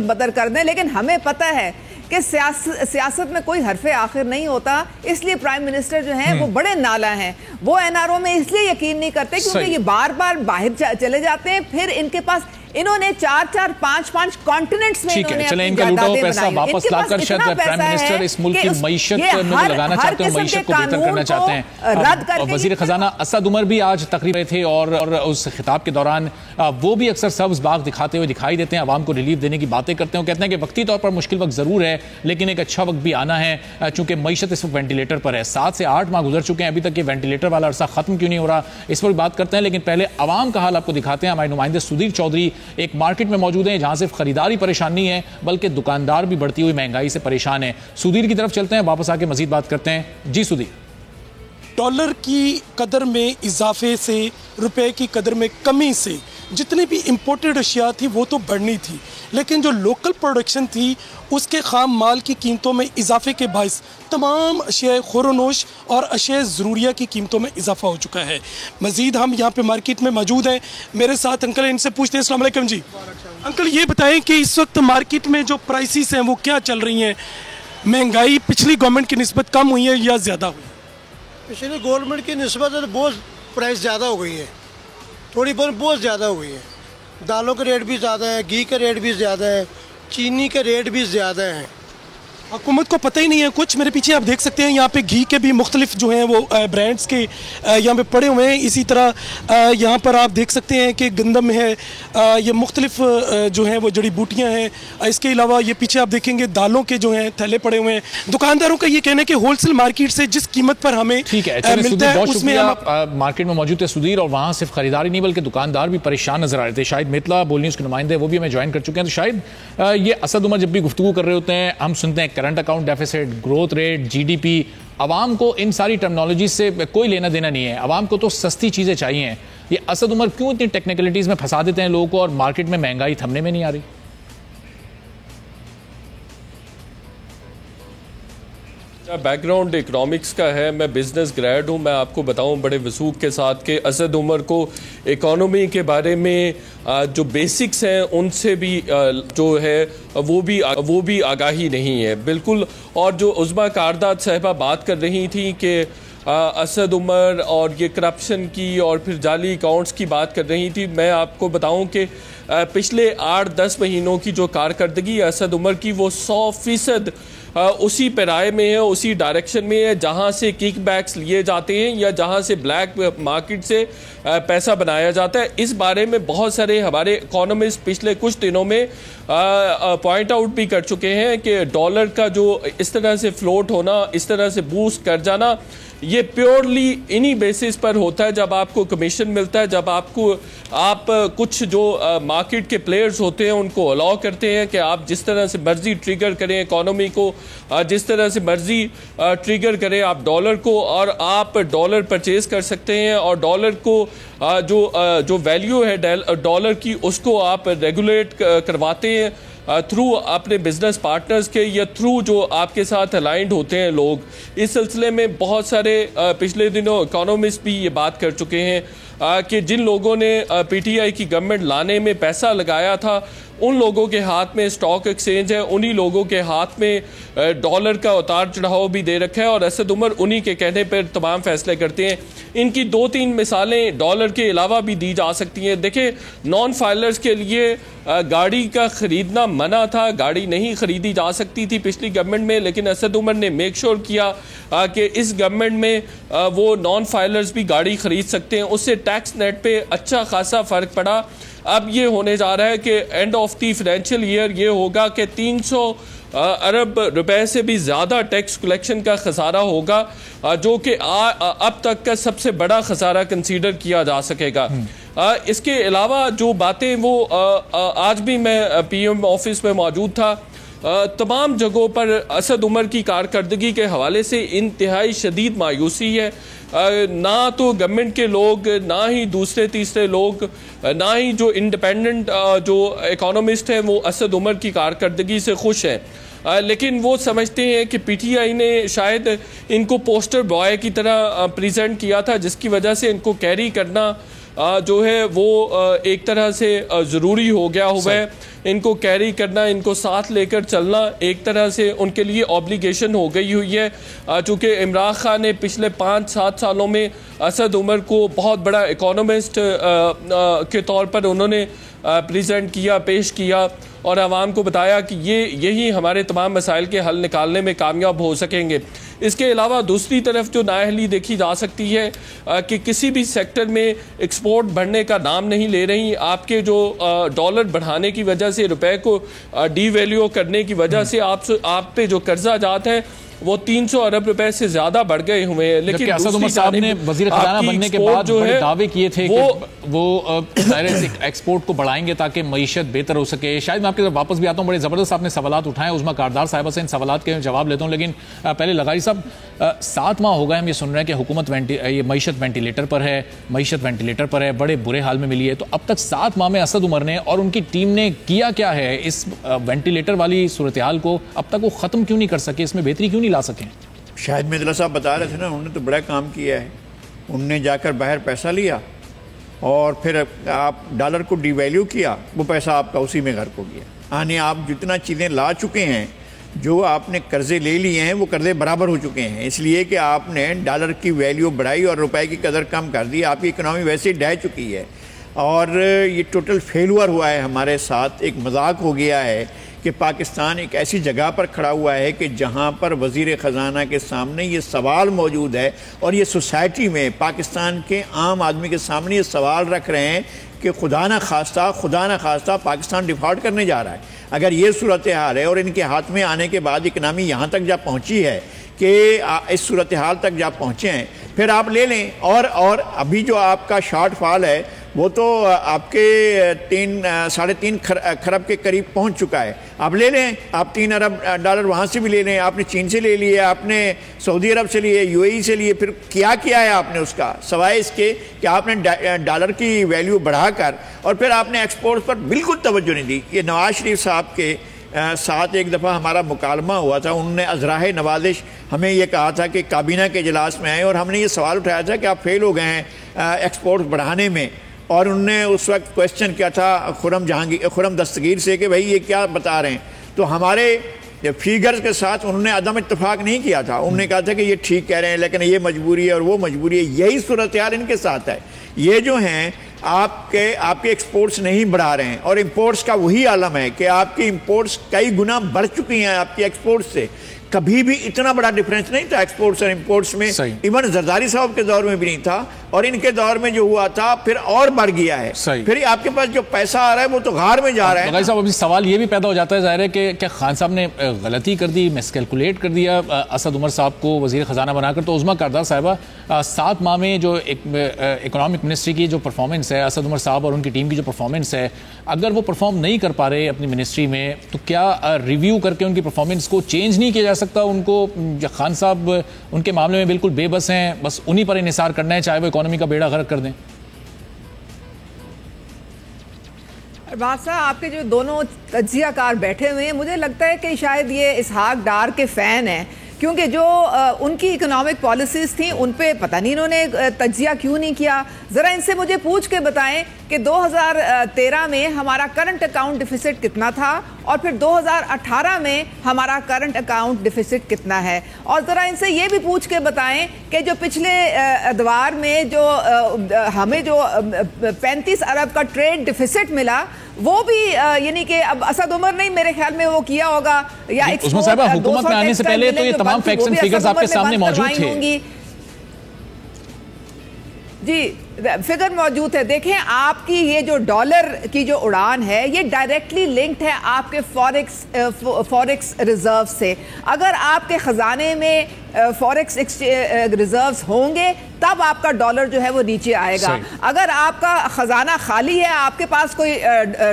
بدر کر دیں. لیکن ہمیں پتہ ہے کہ سیاست میں کوئی حرف آخر نہیں ہوتا. اس لیے پرائم منسٹر جو ہیں وہ بڑے نالا ہیں. وہ NRO میں اس لیے یقین نہیں کرتے کیونکہ یہ بار بار باہر چلے جاتے ہیں، پھر ان کے پاس انہوں نے 4-5 کانٹیننٹس میں انہوں نے چلیں ان کا لوٹا ہوا پیسہ واپس لا کر شاید پرائم منسٹر اس ملک کی معیشت میں وہ لگانا چاہتے ہیں, معیشت کو بہتر کرنا چاہتے ہیں. وزیر خزانہ اسد عمر بھی آج تقریب میں تھے اور اس خطاب کے دوران وہ بھی اکثر سبز باغ دکھاتے ہوئے دکھائی دیتے ہیں, عوام کو ریلیف دینے کی باتیں کرتے ہیں. کہتے ہیں کہ وقتی طور پر مشکل وقت ضرور ہے لیکن ایک اچھا وقت بھی آنا ہے, چونکہ معیشت اس وقت وینٹیلیٹر پر ہے. 7 سے 8 ماہ گزر چکے ہیں, ابھی تک یہ وینٹیلیٹر والا عرصہ ختم کیوں نہیں ہو رہا, اس پر بات کرتے ہیں. لیکن پہلے عوام کا حال آپ کو دکھاتے ہیں. ہمارے نمائندے سدھیر چودھری ایک مارکیٹ میں موجود ہیں جہاں صرف خریداری پریشان نہیں ہے بلکہ دکاندار بھی بڑھتی ہوئی مہنگائی سے پریشان ہیں. سدھیر کی طرف چلتے ہیں, واپس آ کے مزید بات کرتے ہیں. جی سدھیر. ڈالر کی قدر میں اضافے سے, روپے کی قدر میں کمی سے جتنی بھی امپورٹڈ اشیاء تھی وہ تو بڑھنی تھی, لیکن جو لوکل پروڈکشن تھی اس کے خام مال کی قیمتوں میں اضافے کے باعث تمام اشیاء خورونوش اور اشیاء ضروریہ کی قیمتوں میں اضافہ ہو چکا ہے. مزید ہم یہاں پہ مارکیٹ میں موجود ہیں, میرے ساتھ انکل ہیں, ان سے پوچھتے ہیں. السلام علیکم جی. انکل یہ بتائیں کہ اس وقت مارکیٹ میں جو پرائسز ہیں وہ کیا چل رہی ہیں؟ مہنگائی پچھلی گورنمنٹ کی نسبت کم ہوئی ہے یا زیادہ ہوئی؟ پچھلی گورنمنٹ کی نسبت بہت پرائس زیادہ ہو گئی ہے, تھوڑی بہت زیادہ ہو گئی ہے. دالوں کے ریٹ بھی زیادہ ہیں, گھی کے ریٹ بھی زیادہ ہیں, چینی کے ریٹ بھی زیادہ ہیں. حکومت کو پتہ ہی نہیں ہے کچھ. میرے پیچھے آپ دیکھ سکتے ہیں یہاں پہ گھی کے بھی مختلف جو ہیں وہ برانڈز کے یہاں پہ پڑے ہوئے ہیں. اسی طرح یہاں پر آپ دیکھ سکتے ہیں کہ گندم ہے, یہ مختلف جو ہیں وہ جڑی بوٹیاں ہیں. اس کے علاوہ یہ پیچھے آپ دیکھیں گے دالوں کے جو ہیں تھیلے پڑے ہوئے ہیں. دکانداروں کا یہ کہنا ہے کہ ہول سیل مارکیٹ سے جس قیمت پر ہمیں ملتا ہے اس میں مارکیٹ میں موجود ہے سدھیر, اور وہاں صرف خریداری نہیں بلکہ دکاندار بھی پریشان نظر آ رہے تھے. شاہد میتلا بول نیوز کے نمائندے, وہ بھی ہمیں جوائن کر چکے ہیں. تو شاید یہ اسد عمر جب بھی گفتگو کر رہے ہوتے ہیں ہم سنتے ہیں current account deficit, growth rate, G D P. عوام کو ان ساری ٹرمنالوجی سے کوئی لینا دینا نہیں ہے, عوام کو تو سستی چیزیں چاہیے. یہ اسد عمر کیوں اتنی ٹیکنیکلٹیز میں پھنسا دیتے ہیں لوگوں کو اور مارکیٹ میں مہنگائی تھمنے میں نہیں آ رہی؟ بیک گراؤنڈ اکنامکس کا ہے, میں بزنس گریڈ ہوں. میں آپ کو بتاؤں بڑے وثوق کے ساتھ کہ اسد عمر کو اکانومی کے بارے میں جو بیسکس ہیں ان سے بھی جو ہے وہ بھی آگاہی نہیں ہے بالکل. اور جو عظمیٰ کارداد صاحبہ بات کر رہی تھیں کہ اسد عمر اور یہ کرپشن کی اور پھر جعلی اکاؤنٹس کی بات کر رہی تھی, میں آپ کو بتاؤں کہ پچھلے 8-10 مہینوں کی جو کارکردگی اسد عمر کی وہ 100% اسی پیرائے میں ہے, اسی ڈائریکشن میں ہے جہاں سے کک بیکس لیے جاتے ہیں یا جہاں سے بلیک مارکیٹ سے پیسہ بنایا جاتا ہے. اس بارے میں بہت سارے ہمارے اکانومسٹ پچھلے کچھ دنوں میں پوائنٹ آؤٹ بھی کر چکے ہیں کہ ڈالر کا جو اس طرح سے فلوٹ ہونا, اس طرح سے بوسٹ کر جانا, یہ پیورلی انہی بیسس پر ہوتا ہے جب آپ کو کمیشن ملتا ہے, جب آپ کچھ جو مارکیٹ کے پلیئرز ہوتے ہیں ان کو الاؤ کرتے ہیں کہ آپ جس طرح سے مرضی ٹریگر کریں اکانومی کو, جس طرح سے مرضی ٹریگر کریں آپ ڈالر کو, اور آپ ڈالر پرچیز کر سکتے ہیں اور ڈالر کو جو ویلیو ہے ڈالر کی اس کو آپ ریگولیٹ کرواتے ہیں تھرو اپنے بزنس پارٹنرز کے یا تھرو جو آپ کے ساتھ الائنڈ ہوتے ہیں لوگ. اس سلسلے میں بہت سارے پچھلے دنوں اکانومسٹ بھی یہ بات کر چکے ہیں کہ جن لوگوں نے پی ٹی آئی کی گورنمنٹ لانے میں پیسہ لگایا تھا ان لوگوں کے ہاتھ میں اسٹاک ایکسچینج ہے, انہی لوگوں کے ہاتھ میں ڈالر کا اتار چڑھاؤ بھی دے رکھا ہے, اور اسد عمر انہی کے کہنے پر تمام فیصلے کرتے ہیں. ان کی 2-3 مثالیں ڈالر کے علاوہ بھی دی جا سکتی ہیں. دیکھیں, نان فائلرز کے لیے گاڑی کا خریدنا منع تھا, گاڑی نہیں خریدی جا سکتی تھی پچھلی گورنمنٹ میں, لیکن اسد عمر نے میک شور کیا کہ اس گورنمنٹ میں وہ نان فائلرز بھی گاڑی خرید سکتے ہیں. اس سے ٹیکس نیٹ پہ اچھا خاصا فرق پڑا. اب یہ ہونے جا رہا ہے کہ end of the financial year یہ ہوگا کہ 300 ارب روپے سے بھی زیادہ ٹیکس کلیکشن کا خسارہ ہوگا, جو کہ اب تک کا سب سے بڑا خسارہ کنسیڈر کیا جا سکے گا. اس کے علاوہ جو باتیں وہ آج بھی میں پی ایم آفس میں موجود تھا, تمام جگہوں پر اسد عمر کی کارکردگی کے حوالے سے انتہائی شدید مایوسی ہے. نہ تو گورنمنٹ کے لوگ, نہ ہی دوسرے تیسرے لوگ, نہ ہی جو انڈیپینڈنٹ جو اکانومسٹ ہیں وہ اسد عمر کی کارکردگی سے خوش ہیں, لیکن وہ سمجھتے ہیں کہ پی ٹی آئی نے شاید ان کو پوسٹر بوائے کی طرح پریزنٹ کیا تھا, جس کی وجہ سے ان کو کیری کرنا جو ہے وہ ایک طرح سے ضروری ہو گیا ہوا ہے. ان کو کیری کرنا, ان کو ساتھ لے کر چلنا ایک طرح سے ان کے لیے اوبلیگیشن ہو گئی ہوئی ہے, چونکہ عمران خان نے پچھلے 5-7 سالوں میں اسد عمر کو بہت بڑا اکانومسٹ کے طور پر انہوں نے پریزنٹ کیا، پیش کیا اور عوام کو بتایا کہ یہی ہمارے تمام مسائل کے حل نکالنے میں کامیاب ہو سکیں گے۔ اس کے علاوہ دوسری طرف جو نااہلی دیکھی جا سکتی ہے کہ کسی بھی سیکٹر میں ایکسپورٹ بڑھنے کا نام نہیں لے رہی۔ آپ کے جو ڈالر بڑھانے کی وجہ سے، روپے کو ڈی ویلیو کرنے کی وجہ سے آپ پہ جو قرضہ جات ہیں وہ 300 ارب روپے سے زیادہ بڑھ گئے ہوئے ہیں۔ لیکن اسد عمر صاحب نے وزیر خزانہ بننے کے بعد بڑے دعوے کیے تھے کہ وہ ایکسپورٹ کو بڑھائیں گے تاکہ معیشت بہتر ہو سکے۔ شاید میں آپ کے واپس بھی آتا ہوں، بڑے زبردست آپ نے سوالات اٹھائے، عظمیٰ کاردار صاحبہ سے ان سوالات کے جواب لیتا ہوں، لیکن پہلے لغاری صاحب 7 ماہ ہو گئے ہم یہ سن رہے ہیں کہ حکومت یہ معیشت وینٹیلیٹر پر ہے، بڑے برے حال میں ملی ہے، تو اب تک 7 ماہ میں اسد عمر نے اور ان کی ٹیم نے کیا کیا ہے اس وینٹیلیٹر والی صورتحال کو؟ اب تک وہ ختم کیوں نہیں کر سکے، اس میں بہتری کیوں نہیں لا سکیں؟ شاہد مدلہ صاحب بتا رہے تھے نا، انہوں نے تو بڑا کام کیا ہے۔ انہوں نے جا کر باہر پیسہ لیا اور پھر آپ ڈالر کو ڈی ویلیو کیا، وہ پیسہ آپ کا اسی میں غرق ہو گیا۔ یعنی آپ جتنا چیزیں لا چکے ہیں، جو آپ نے قرضے لے لیے ہیں، وہ قرضے برابر ہو چکے ہیں، اس لیے کہ آپ نے ڈالر کی ویلیو بڑھائی اور روپے کی قدر کم کر دی۔ آپ کی اکنامی ویسے ہی ڈھہ چکی ہے اور یہ ٹوٹل فیلور ہوا ہے ہمارے ساتھ، ایک مذاق ہو گیا ہے کہ پاکستان ایک ایسی جگہ پر کھڑا ہوا ہے کہ جہاں پر وزیر خزانہ کے سامنے یہ سوال موجود ہے اور یہ سوسائٹی میں پاکستان کے عام آدمی کے سامنے یہ سوال رکھ رہے ہیں کہ خدا نہ خواستہ پاکستان ڈیفالٹ کرنے جا رہا ہے۔ اگر یہ صورتحال ہے اور ان کے ہاتھ میں آنے کے بعد اکنامی یہاں تک جا پہنچی ہے کہ اس صورتحال تک جا پہنچے ہیں، پھر آپ لے لیں اور ابھی جو آپ کا شارٹ فال ہے وہ تو آپ کے 3.5 خرب کے قریب پہنچ چکا ہے۔ آپ لے لیں، آپ 3 ارب ڈالر وہاں سے بھی لے لیں، آپ نے چین سے لے لیے، آپ نے سعودی عرب سے لیے، یو اے ای سے لیے، پھر کیا ہے آپ نے اس کا، سوائے اس کے کہ آپ نے ڈالر کی ویلیو بڑھا کر اور پھر آپ نے ایکسپورٹ پر بالکل توجہ نہیں دی۔ یہ نواز شریف صاحب کے ساتھ ایک دفعہ ہمارا مکالمہ ہوا تھا، انہوں نے ازراہ نوازش ہمیں یہ کہا تھا کہ کابینہ کے اجلاس میں آئے اور ہم نے یہ سوال اٹھایا تھا کہ آپ فیل ہو گئے ہیں ایکسپورٹ بڑھانے میں، اور انہوں نے اس وقت کویسچن کیا تھا خرم دستگیر سے کہ بھائی یہ کیا بتا رہے ہیں، تو ہمارے فیگرز کے ساتھ انہوں نے عدم اتفاق نہیں کیا تھا، انہوں نے کہا تھا کہ یہ ٹھیک کہہ رہے ہیں لیکن یہ مجبوری ہے اور وہ مجبوری ہے۔ یہی صورتحال ان کے ساتھ ہے، یہ جو ہیں آپ کے ایکسپورٹس نہیں بڑھا رہے ہیں اور امپورٹس کا وہی عالم ہے کہ آپ کی امپورٹس کئی گنا بڑھ چکی ہیں آپ کی ایکسپورٹس سے۔ کبھی بھی اتنا بڑا ڈیفرنس نہیں تھا ایکسپورٹس اور امپورٹس میں، ایون زرداری صاحب کے دور میں بھی نہیں تھا، اور ان کے دور میں جو ہوا تھا پھر اور بڑھ گیا ہے۔ پھر آپ کے پاس جو پیسہ آ رہا ہے وہ تو غار میں جا رہا ہے۔ بھائی صاحب ابھی سوال یہ بھی پیدا ہو جاتا ہے ظاہر ہے کہ کیا خان صاحب نے غلطی کر دی، مس کیلکولیٹ کر دیا اسد عمر صاحب کو وزیر خزانہ بنا کر؟ تو عظمیٰ کاردار صاحبہ 7 ماہ میں جو اکنامک منسٹری کی جو پرفارمنس ہے، اسد عمر صاحب اور ان کی ٹیم کی جو پرفارمنس ہے، اگر وہ پرفارم نہیں کر پا رہے اپنی منسٹری میں تو کیا ریویو کر کے ان کی پرفارمنس کو چینج نہیں کیا جا سکتا؟ ان کو خان صاحب ان کے معاملے میں بالکل بے بس ہیں، بس انہی پر انحصار کرنا ہے چاہے وہ اکانومی کا بیڑا غرق کر دیں۔ ارباب صاحب، آپ کے جو دونوں تجزیہ کار بیٹھے ہوئے ہیں، مجھے لگتا ہے کہ شاید یہ اسحاق ڈار کے فین ہیں، کیونکہ جو ان کی اکنامک پالیسیز تھیں ان پہ پتہ نہیں انہوں نے تجزیہ کیوں نہیں کیا۔ ذرا ان سے مجھے پوچھ کے بتائیں کہ 2013 میں ہمارا کرنٹ اکاؤنٹ ڈیفیسٹ کتنا تھا اور پھر 2018 میں ہمارا کرنٹ اکاؤنٹ ڈیفیسٹ کتنا ہے، اور ذرا ان سے یہ بھی پوچھ کے بتائیں کہ جو پچھلے ادوار میں جو ہمیں جو 35 ارب کا ٹریڈ ڈیفیسٹ ملا، وہ بھی یعنی کہ اب اسد عمر نہیں میرے خیال میں وہ کیا ہوگا، یا حکومت میں آنے سے پہلے تو یہ تمام فیکٹس اینڈ فگرز آپ کے سامنے موجود تھے۔ جی فگر موجود ہے۔ دیکھیں آپ کی یہ جو ڈالر کی جو اڑان ہے یہ ڈائریکٹلی لنکڈ ہے آپ کے فوریکس ریزرو سے۔ اگر آپ کے خزانے میں فوریکس ریزروز ہوں گے تب آپ کا ڈالر جو ہے وہ نیچے آئے گا۔ اگر آپ کا خزانہ خالی ہے، آپ کے پاس کوئی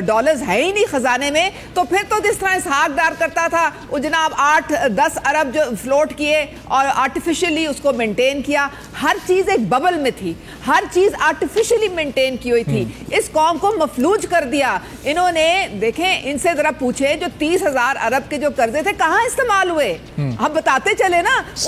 ڈالرز ہے ہی نہیں خزانے میں، تو پھر تو جس طرح اسحاق ڈار کرتا تھا وہ جناب 8-10 ارب جو فلوٹ کیے اور آرٹیفیشلی اس کو مینٹین کیا۔ ہر چیز ایک ببل میں تھی، ہر چیز آرٹیفیشلی مینٹین کی ہوئی تھی، اس قوم کو مفلوج کر دیا انہوں نے۔ دیکھیں ان سے ذرا پوچھیں جو 30,000 ارب کے جو قرضے تھے کہاں استعمال ہوئے، ہم بتاتے چلے نا،